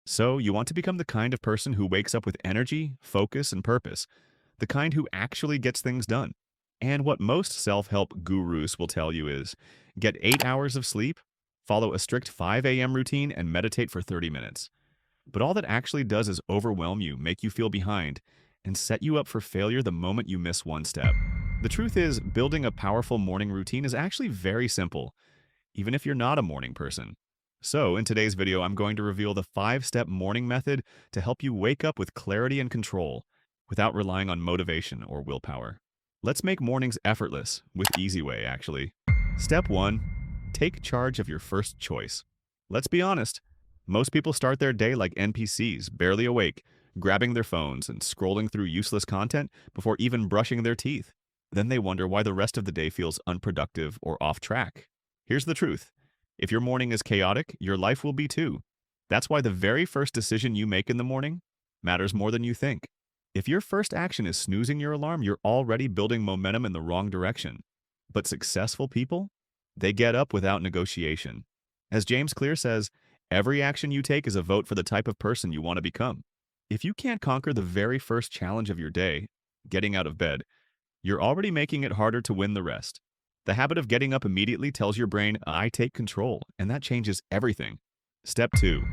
So, you want to become the kind of person who wakes up with energy, focus, and purpose, the kind who actually gets things done. And what most self help gurus will tell you is get 8 hours of sleep, follow a strict 5 a.m. routine, and meditate for 30 minutes. But all that actually does is overwhelm you, make you feel behind, and set you up for failure the moment you miss one step. The truth is, building a powerful morning routine is actually very simple, even if you're not a morning person. So, in today's video, I'm going to reveal the 5-step morning method to help you wake up with clarity and control without relying on motivation or willpower. Let's make mornings effortless with Easyway, actually. Step 1. Take charge of your first choice. Let's be honest, most people start their day like NPCs, barely awake, grabbing their phones and scrolling through useless content before even brushing their teeth. Then they wonder why the rest of the day feels unproductive or off track. Here's the truth. If your morning is chaotic, your life will be too. That's why the very first decision you make in the morning matters more than you think. If your first action is snoozing your alarm, you're already building momentum in the wrong direction. But successful people, they get up without negotiation. As James Clear says, every action you take is a vote for the type of person you want to become. If you can't conquer the very first challenge of your day, getting out of bed, you're already making it harder to win the rest. The habit of getting up immediately tells your brain, I take control, and that changes everything. Step 2.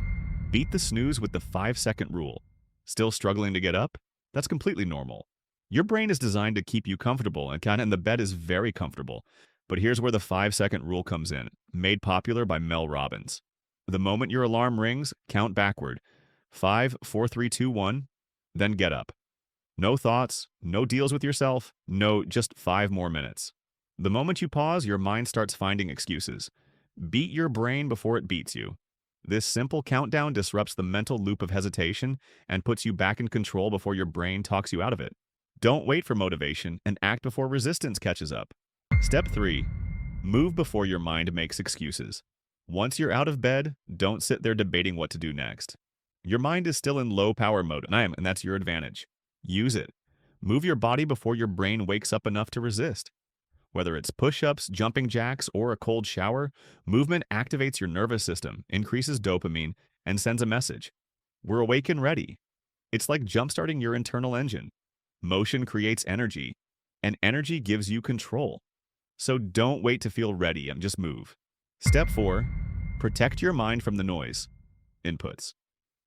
Beat the snooze with the 5-second rule. Still struggling to get up? That's completely normal. Your brain is designed to keep you comfortable, and the bed is very comfortable. But here's where the 5-second rule comes in, made popular by Mel Robbins. The moment your alarm rings, count backward. 5, 4, 3, 2, 1, then get up. No thoughts, no deals with yourself, no, just 5 more minutes. The moment you pause, your mind starts finding excuses. Beat your brain before it beats you. This simple countdown disrupts the mental loop of hesitation and puts you back in control before your brain talks you out of it. Don't wait for motivation and act before resistance catches up. Step 3. Move before your mind makes excuses. Once you're out of bed, don't sit there debating what to do next. Your mind is still in low power mode, and that's your advantage. Use it. Move your body before your brain wakes up enough to resist. Whether it's push-ups, jumping jacks, or a cold shower, movement activates your nervous system, increases dopamine, and sends a message. We're awake and ready. It's like jump-starting your internal engine. Motion creates energy, and energy gives you control. So don't wait to feel ready and just move. Step 4. Protect your mind from the noise. Inputs.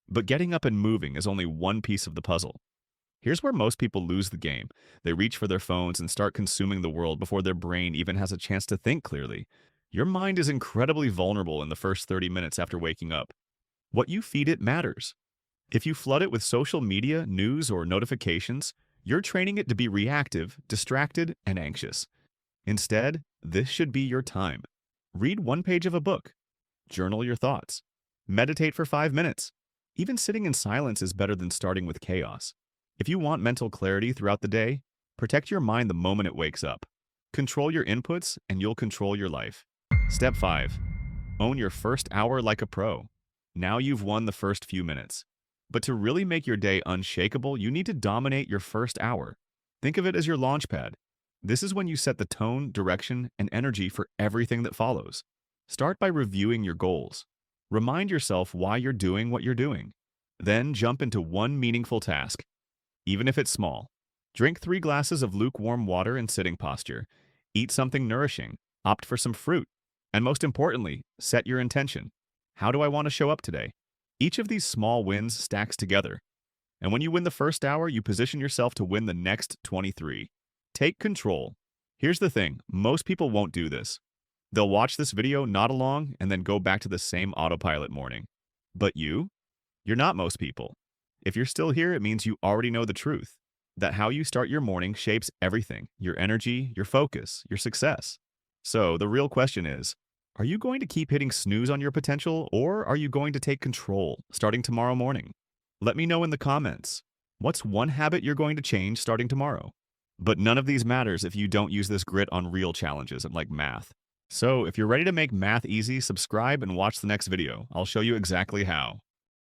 But getting up and moving is only one piece of the puzzle. Here's where most people lose the game. They reach for their phones and start consuming the world before their brain even has a chance to think clearly. Your mind is incredibly vulnerable in the first 30 minutes after waking up. What you feed it matters. If you flood it with social media, news, or notifications, you're training it to be reactive, distracted, and anxious. Instead, this should be your time. Read one page of a book. Journal your thoughts. Meditate for 5 minutes. Even sitting in silence is better than starting with chaos. If you want mental clarity throughout the day, protect your mind the moment it wakes up. Control your inputs, and you'll control your life. Step 5. Own your first hour like a pro. Now you've won the first few minutes. But to really make your day unshakable, you need to dominate your first hour. Think of it as your launch pad. This is when you set the tone, direction, and energy for everything that follows. Start by reviewing your goals. Remind yourself why you're doing what you're doing. Then jump into one meaningful task. Even if it's small. Drink 3 glasses of lukewarm water in sitting posture. Eat something nourishing. Opt for some fruit. And most importantly, set your intention. How do I want to show up today? Each of these small wins stacks together. And when you win the first hour, you position yourself to win the next 23. Take control. Here's the thing, most people won't do this. They'll watch this video, nod along, and then go back to the same autopilot morning. But you? You're not most people. If you're still here, it means you already know the truth, that how you start your morning shapes everything, your energy, your focus, your success. So the real question is, are you going to keep hitting snooze on your potential, or are you going to take control starting tomorrow morning? Let me know in the comments. What's one habit you're going to change starting tomorrow? But none of these matters if you don't use this grit on real challenges like math. So if you're ready to make math easy, subscribe and watch the next video. I'll show you exactly how.